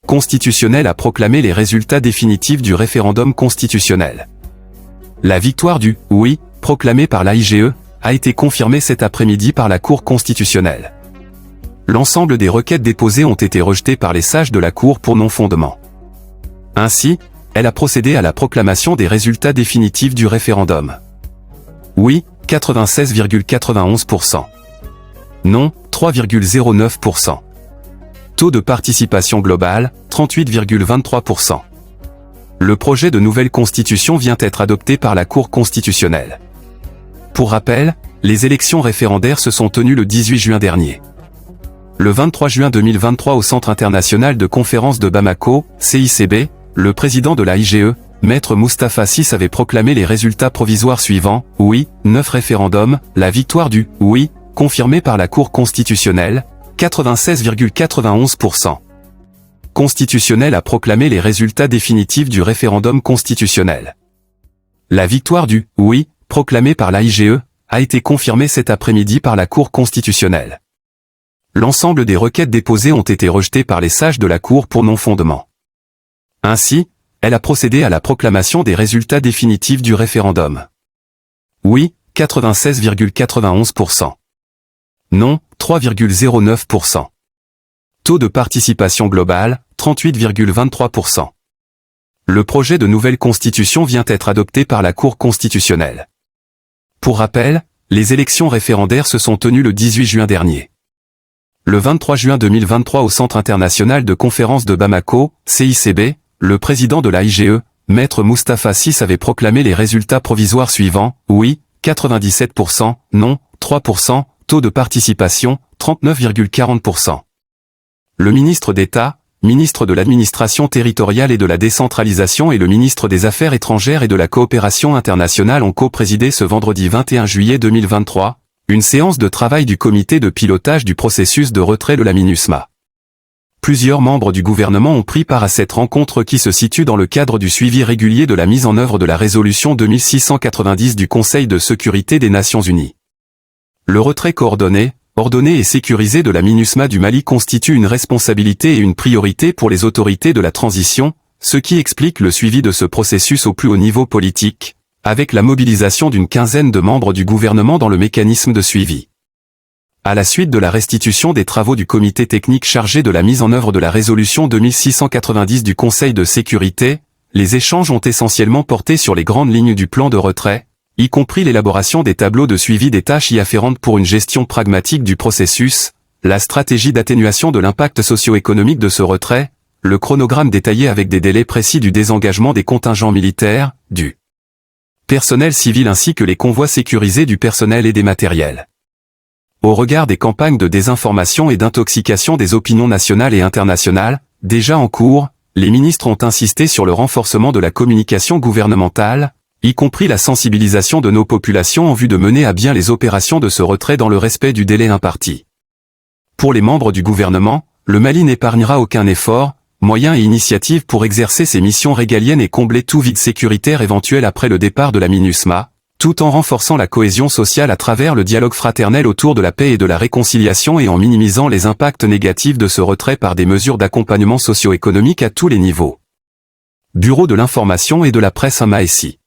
constitutionnel a proclamé les résultats définitifs du référendum constitutionnel. La victoire du « oui » proclamé par l'AIGE a été confirmée cet après-midi par la Cour constitutionnelle. L'ensemble des requêtes déposées ont été rejetées par les sages de la Cour pour non-fondement. Ainsi, elle a procédé à la proclamation des résultats définitifs du référendum. Oui, 96,91%. Non, 3,09%. Taux de participation globale, 38,23%. Le projet de nouvelle constitution vient être adopté par la Cour constitutionnelle. Pour rappel, les élections référendaires se sont tenues le 18 juin dernier. Le 23 juin 2023 au Centre international de conférence de Bamako, CICB, le président de l'AIGE, Maître Moustapha Sy avait proclamé les résultats provisoires suivants, oui, 9 référendums, la victoire du « oui » confirmée par la Cour constitutionnelle, 96,91%. Constitutionnel a proclamé les résultats définitifs du référendum constitutionnel. La victoire du « oui » proclamée par l'AIGE a été confirmée cet après-midi par la Cour constitutionnelle. L'ensemble des requêtes déposées ont été rejetées par les sages de la Cour pour non-fondement. Ainsi, elle a procédé à la proclamation des résultats définitifs du référendum. Oui, 96,91%. Non, 3,09%. Taux de participation globale, 38,23%. Le projet de nouvelle constitution vient être adopté par la Cour constitutionnelle. Pour rappel, les élections référendaires se sont tenues le 18 juin dernier. Le 23 juin 2023 au Centre international de conférence de Bamako, CICB, le président de l'AIGE, Maître Moustapha Sy avait proclamé les résultats provisoires suivants, oui, 97%, non, 3%, taux de participation, 39,40%. Le ministre d'État, ministre de l'Administration territoriale et de la décentralisation et le ministre des Affaires étrangères et de la coopération internationale ont co-présidé ce vendredi 21 juillet 2023, une séance de travail du comité de pilotage du processus de retrait de la MINUSMA. Plusieurs membres du gouvernement ont pris part à cette rencontre qui se situe dans le cadre du suivi régulier de la mise en œuvre de la résolution 2690 du Conseil de sécurité des Nations Unies. Le retrait coordonné, ordonné et sécurisé de la MINUSMA du Mali constitue une responsabilité et une priorité pour les autorités de la transition, ce qui explique le suivi de ce processus au plus haut niveau politique, avec la mobilisation d'une quinzaine de membres du gouvernement dans le mécanisme de suivi. À la suite de la restitution des travaux du comité technique chargé de la mise en œuvre de la résolution 2690 du Conseil de sécurité, les échanges ont essentiellement porté sur les grandes lignes du plan de retrait, y compris l'élaboration des tableaux de suivi des tâches y afférentes pour une gestion pragmatique du processus, la stratégie d'atténuation de l'impact socio-économique de ce retrait, le chronogramme détaillé avec des délais précis du désengagement des contingents militaires, du personnel civil ainsi que les convois sécurisés du personnel et des matériels. Au regard des campagnes de désinformation et d'intoxication des opinions nationales et internationales, déjà en cours, les ministres ont insisté sur le renforcement de la communication gouvernementale, y compris la sensibilisation de nos populations en vue de mener à bien les opérations de ce retrait dans le respect du délai imparti. Pour les membres du gouvernement, le Mali n'épargnera aucun effort, moyen et initiative pour exercer ses missions régaliennes et combler tout vide sécuritaire éventuel après le départ de la MINUSMA, tout en renforçant la cohésion sociale à travers le dialogue fraternel autour de la paix et de la réconciliation et en minimisant les impacts négatifs de ce retrait par des mesures d'accompagnement socio-économique à tous les niveaux. Bureau de l'information et de la presse à Maessi.